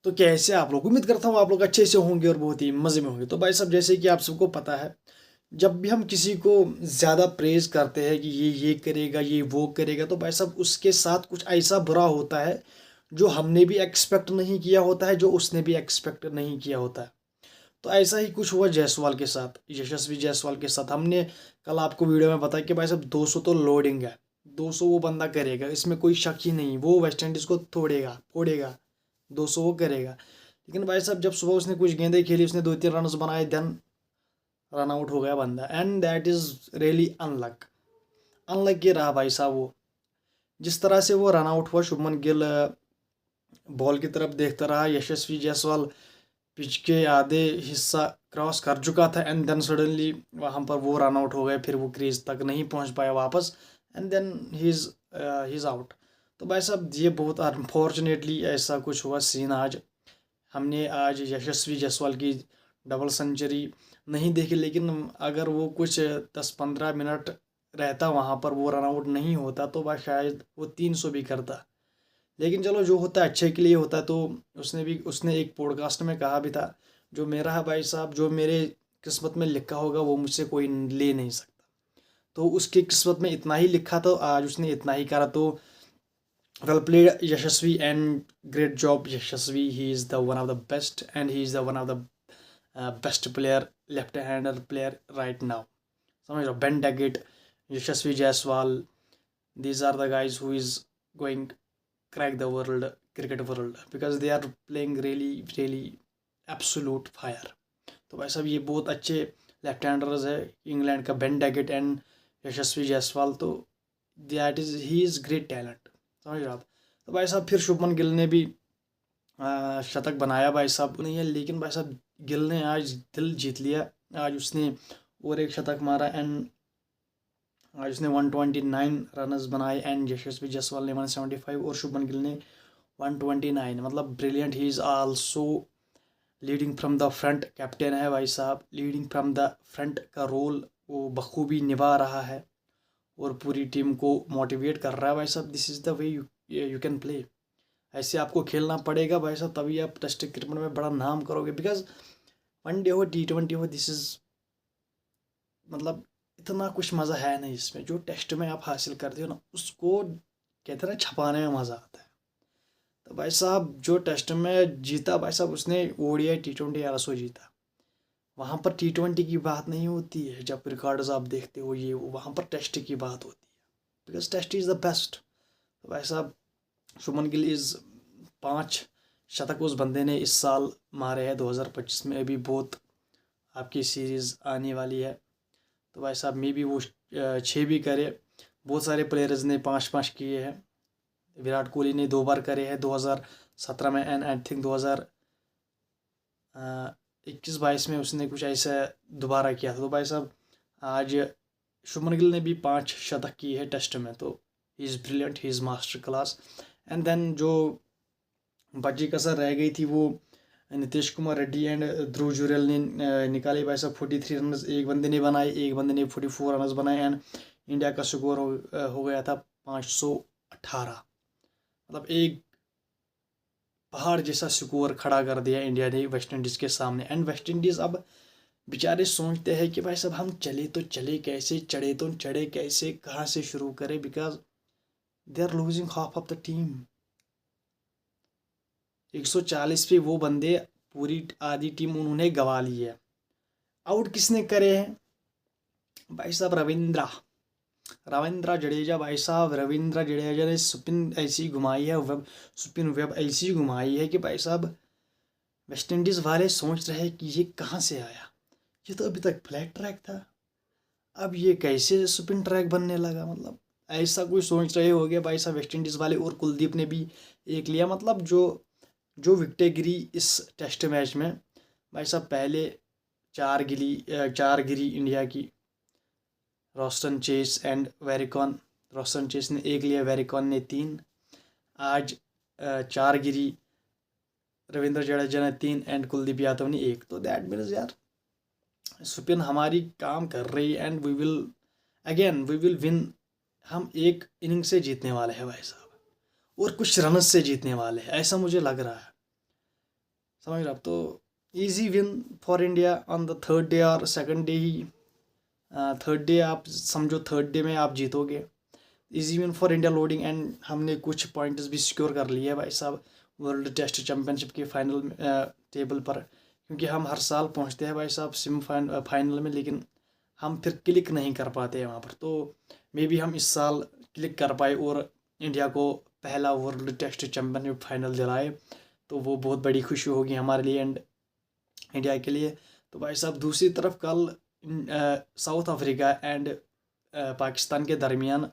तो कैसे आप लोग, उम्मीद करता हूँ आप लोग अच्छे से होंगे और बहुत ही मज़े में होंगे। तो भाई साहब, जैसे कि आप सबको पता है, जब भी हम किसी को ज़्यादा प्रेज़ करते हैं कि ये करेगा, ये वो करेगा, तो भाई साहब उसके साथ कुछ ऐसा बुरा होता है जो हमने भी एक्सपेक्ट नहीं किया होता है, जो उसने भी एक्सपेक्ट नहीं किया होता है। तो ऐसा ही कुछ हुआ जायसवाल के साथ, यशस्वी जायसवाल के साथ। हमने कल आपको वीडियो में बताया कि भाई साहब 200 तो लोडिंग है, 200 वो बंदा करेगा, इसमें कोई शक ही नहीं। वो वेस्ट इंडीज़ को तोड़ेगा फोड़ेगा, 200 वो करेगा। लेकिन भाई साहब जब सुबह उसने कुछ गेंदें खेली, उसने 2-3 रन बनाए, देन रन आउट हो गया बंदा, एंड दैट इज़ रियली अनलक। अनलक ये रहा भाई साहब वो, जिस तरह से वो रन आउट हुआ। शुभमन गिल बॉल की तरफ देखता रहा, यशस्वी जायसवाल पिच के आधे हिस्सा क्रॉस कर चुका था, एंड देन सडनली वहाँ पर वो रन आउट हो गए। फिर वो क्रीज तक नहीं पहुँच पाया वापस, and then he is out. तो भाई साहब ये बहुत अनफॉर्चुनेटली ऐसा कुछ हुआ सीन आज। हमने आज यशस्वी जायसवाल की डबल सेंचुरी नहीं देखी, लेकिन अगर वो कुछ 10-15 मिनट रहता वहाँ पर, वो रन आउट नहीं होता, तो वह शायद वो 300 भी करता। लेकिन चलो, जो होता है अच्छे के लिए होता है। तो उसने एक पॉडकास्ट में कहा भी था, जो मेरा है भाई साहब, जो मेरे किस्मत में लिखा होगा वो मुझसे कोई ले नहीं सकता। तो उसकी किस्मत में इतना ही लिखा, तो आज उसने इतना ही करा। तो well played Yashasvi, and great job Yashasvi. He is the one of the best, and he is the one of the best player, left hander player right now. समझ रहे हो? Ben Duckett, Yashasvi Jaiswal, these are the guys who is going crack the world, cricket world, because they are playing really really absolute fire। तो भाई साहब ये बहुत अच्छे left handers है इंग्लैंड का, बेन डेगेट एंड यशस्वी जायसवाल। तो that is he is great talent, समझ रहे हो आप। तो भाई साहब फिर शुभमन गिल ने भी शतक बनाया भाई साहब नहीं है, लेकिन भाई साहब गिल ने आज दिल जीत लिया। आज उसने और एक शतक मारा, एंड आज उसने 129 रनर्स बनाए, एंड यशस्वी जायसवाल ने 175 और शुभमन गिल ने 129। मतलब brilliant. He is also leading from the front, captain है भाई साहब। लीडिंग फ्रॉम द फ्रंट का रोल वो बखूबी निभा रहा है और पूरी टीम को मोटिवेट कर रहा है भाई साहब। This is the way you can play. ऐसे आपको खेलना पड़ेगा भाई साहब, तभी आप टेस्ट क्रिकेट में बड़ा नाम करोगे। बिकॉज वनडे हो, T20 हो, दिस इज़ मतलब इतना कुछ मज़ा है नहीं इसमें। जो टेस्ट में आप हासिल करते हो ना, उसको कहते हैं ना, छपाने में मज़ा आता है। तो भाई साहब जो टेस्ट में जीता भाई साहब, उसने ODI T20 RSO जीता। वहाँ पर T20 की बात नहीं होती है, जब रिकॉर्ड्स आप देखते हो ये, वहाँ पर टेस्ट की बात होती है, because test is the best. तो भाई साहब शुभमन गिल इज़ 5 शतक उस बंदे ने इस साल मारे हैं 2025 में। अभी बहुत आपकी सीरीज़ आने वाली है, तो भाई साहब मे भी वो 6 भी करे। बहुत सारे प्लेयर्स ने 5-5 किए हैं। विराट कोहली ने 2 बार करे हैं, 2017 में, एंड आई थिंक 2021-22 में उसने कुछ ऐसा दोबारा किया था। तो भाई साहब आज शुभमन गिल ने भी 5 शतक की है टेस्ट में। तो he is brilliant, he is master class. And then जो बची कसर रह गई थी, वो नीतीश कुमार रेड्डी एंड ध्रुव जुरेल ने निकाले भाई साहब। 43 रन एक बंदे ने बनाए, एक बंदे ने 44 रन बनाए, एंड इंडिया का स्कोर हो गया था 518। मतलब एक पहाड़ जैसा स्कोर खड़ा कर दिया इंडिया ने वेस्ट इंडीज़ के सामने। एंड वेस्ट इंडीज़ अब बेचारे सोचते हैं कि भाई साहब हम चले तो चले कैसे, चढ़े तो चढ़े कैसे, कहाँ से शुरू करें, because they are losing half of the team. 140 पे वो बंदे, पूरी आधी टीम उन्होंने गंवा ली है। आउट किसने करे हैं भाई साहब? रविंद्रा जडेजा भाई साहब। रविंद्रा जडेजा ने स्पिन ऐसी घुमाई है, स्पिन वेब ऐसी घुमाई है कि भाई साहब वेस्ट इंडीज़ वाले सोच रहे हैं कि ये कहाँ से आया, ये तो अभी तक फ्लैट ट्रैक था, अब ये कैसे स्पिन ट्रैक बनने लगा। मतलब ऐसा कोई सोच रहे होगे भाई साहब वेस्ट इंडीज़ वाले। और कुलदीप ने भी एक लिया। मतलब जो जो विकेटें गिरी इस टेस्ट मैच में भाई साहब, पहले 4 गिरी इंडिया की, Roston Chase and Warrican. Roston Chase ने 1 लिया, वेरिकॉन ने 3। आज 4 गिरी, रविंद्र जडेजा ने 3 एंड कुलदीप यादव ने 1। तो दैट मीन्स यार स्पिन हमारी काम कर रही है, एंड वी विल विन। हम एक इनिंग से जीतने वाले हैं भाई साहब, और कुछ रन से जीतने वाले हैं, ऐसा मुझे लग रहा है। समझ रहे आप। तो easy win for India on the third day और सेकंड डे ही, थर्ड डे आप समझो, थर्ड डे में आप जीतोगे। Easy win for India loading, and हमने कुछ पॉइंट्स भी सिक्योर कर लिए है भाई साहब वर्ल्ड टेस्ट चैम्पियनशिप के फाइनल टेबल पर, क्योंकि हम हर साल पहुंचते हैं भाई साहब फाइनल में, लेकिन हम फिर क्लिक नहीं कर पाते हैं वहाँ पर। तो मे बी हम इस साल क्लिक कर पाए और इंडिया को पहला वर्ल्ड टेस्ट चैम्पियनशिप फाइनल दिलाए, तो वो बहुत बड़ी खुशी होगी हमारे लिए एंड इंडिया के लिए। तो भाई साहब दूसरी तरफ कल साउथ अफ्रीका एंड पाकिस्तान के दरमियान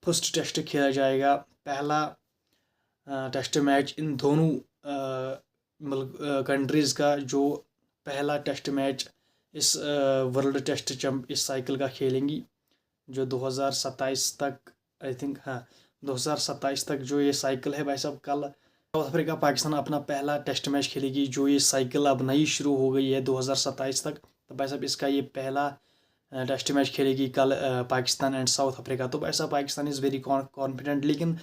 फर्स्ट टेस्ट खेला जाएगा, पहला टेस्ट मैच इन दोनों कंट्रीज़ का, जो पहला टेस्ट मैच इस वर्ल्ड टेस्ट इस साइकिल का खेलेंगी, जो 2027 तक, आई थिंक, हाँ 2027 तक जो ये साइकिल है भाई साहब। कल साउथ अफ्रीका पाकिस्तान अपना पहला टेस्ट मैच खेलेगी, जो ये साइकिल अब नई शुरू हो गई है 2027 तक। तो भाई साहब इसका ये पहला टेस्ट मैच खेलेगी कल पाकिस्तान एंड साउथ अफ्रीका। तो भाई साहब पाकिस्तान इज़ वेरी कॉन्फिडेंट, लेकिन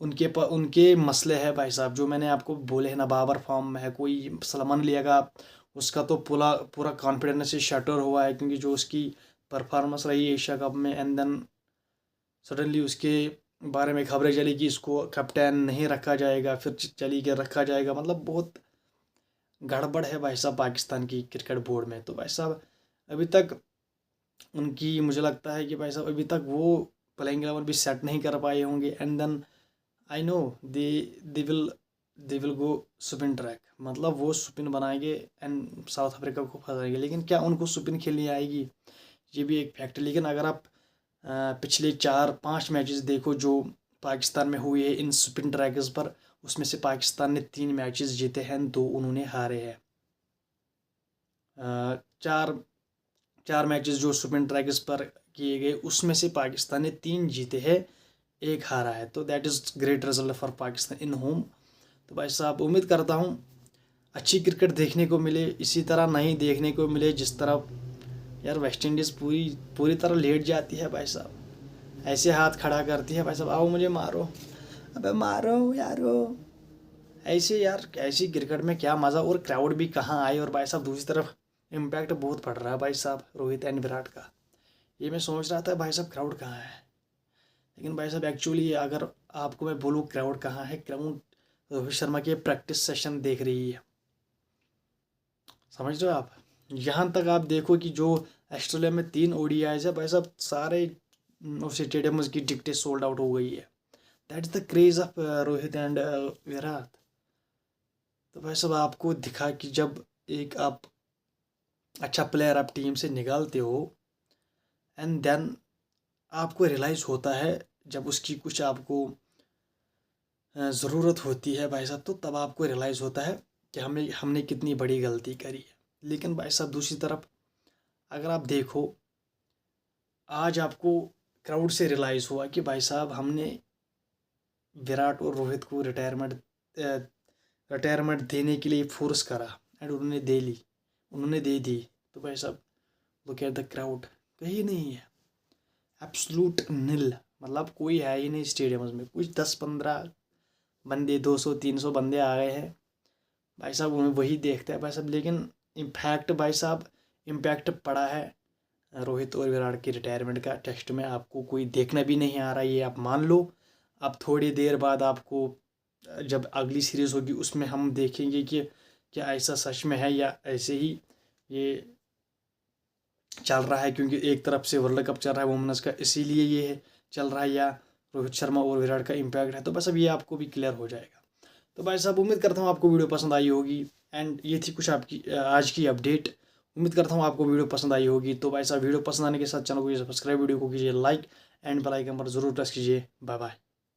उनके मसले है भाई साहब, जो मैंने आपको बोले हैं ना, बाबर फॉर्म में है, कोई सलमान लिया का उसका तो पूरा कॉन्फिडेंस से शटर हुआ है, क्योंकि जो उसकी परफॉर्मेंस रही एशिया कप में, एंड देन सडनली उसके बारे में खबरें चली कि इसको कैप्टन नहीं रखा जाएगा, फिर चली के रखा जाएगा। मतलब बहुत गड़बड़ है भाई साहब पाकिस्तान की क्रिकेट बोर्ड में। तो भाई साहब अभी तक उनकी, मुझे लगता है कि भाई साहब अभी तक वो प्लेइंग 11 भी सेट नहीं कर पाए होंगे, and then I know they will go spin track, मतलब वो स्पिन बनाएंगे एंड साउथ अफ्रीका को फंसाएंगे। लेकिन क्या उनको स्पिन खेलनी आएगी, ये भी एक फैक्ट है। लेकिन अगर आप पिछले 4-5 मैचेस देखो जो पाकिस्तान में हुए हैं इन स्पिन ट्रैकर्स पर, उसमें से पाकिस्तान ने 3 मैचेस जीते हैं, 2 उन्होंने हारे हैं। चार मैचेस जो स्पिन ट्रैकर्स पर किए गए, उसमें से पाकिस्तान ने 3 जीते हैं, 1 हारा है। तो that is great result for Pakistan in home. तो भाई साहब उम्मीद करता हूँ अच्छी क्रिकेट देखने को मिले, इसी तरह नहीं देखने को मिले जिस तरह यार वेस्ट इंडीज़ पूरी तरह लेट जाती है भाई साहब, ऐसे हाथ खड़ा करती है भाई साहब, आओ मुझे मारो, अबे मारो यारो, ऐसे यार ऐसी क्रिकेट में क्या मज़ा, और क्राउड भी कहाँ आए। और भाई साहब दूसरी तरफ इम्पैक्ट बहुत पड़ रहा है भाई साहब रोहित एंड विराट का, ये मैं सोच रहा था भाई साहब क्राउड कहाँ है, लेकिन भाई साहब एक्चुअली अगर आपको मैं बोलूँ क्राउड कहाँ है, क्राउड रोहित शर्मा के प्रैक्टिस सेशन देख रही है, समझ रहे हो आप। यहाँ तक आप देखो कि जो ऑस्ट्रेलिया में 3 ODIs है भाई साहब, सारे स्टेडियम की टिकटें सोल्ड आउट हो गई है। That is the craze of Rohit and Virat. तो भाई साहब आपको दिखा कि जब एक आप अच्छा प्लेयर आप टीम से निकालते हो, एंड देन आपको रियलाइज़ होता है जब उसकी कुछ आपको ज़रूरत होती है भाई साहब, तो तब आपको रियलाइज़ होता है कि हमने कितनी बड़ी गलती करी है। लेकिन भाई साहब दूसरी तरफ अगर आप देखो, आज आपको क्राउड से रियलाइज़ हुआ कि भाई साहब हमने विराट और रोहित को रिटायरमेंट देने के लिए फोर्स करा, एंड उन्होंने दे दी। तो भाई साहब लुक एट द क्राउड, कहीं नहीं है, एब्सोल्यूट नील, मतलब कोई है ही नहीं स्टेडियम में, कुछ 10-15 बंदे, 200-300 बंदे आ गए हैं भाई साहब, उन्हें वही देखते हैं भाई साहब। लेकिन इम्पैक्ट भाई साहब इम्पैक्ट पड़ा है रोहित और विराट की रिटायरमेंट का टेस्ट में, आपको कोई देखना भी नहीं आ रहा, ये आप मान लो। अब थोड़ी देर बाद आपको जब अगली सीरीज़ होगी उसमें हम देखेंगे कि क्या ऐसा सच में है या ऐसे ही ये चल रहा है, क्योंकि एक तरफ से वर्ल्ड कप चल रहा है वुमेन्स का, इसीलिए ये चल रहा है, या रोहित शर्मा और विराट का इम्पैक्ट है। तो बस अब ये आपको भी क्लियर हो जाएगा। तो भाई साहब उम्मीद करता हूँ आपको वीडियो पसंद आई होगी, एंड ये थी कुछ आपकी आज की अपडेट। उम्मीद करता हूँ आपको वीडियो पसंद आई होगी। तो भाई साहब वीडियो पसंद आने के साथ चैनल को सब्सक्राइब, वीडियो को कीजिए लाइक, एंड बेल आइकन पर जरूर प्रेस कीजिए। Bye bye.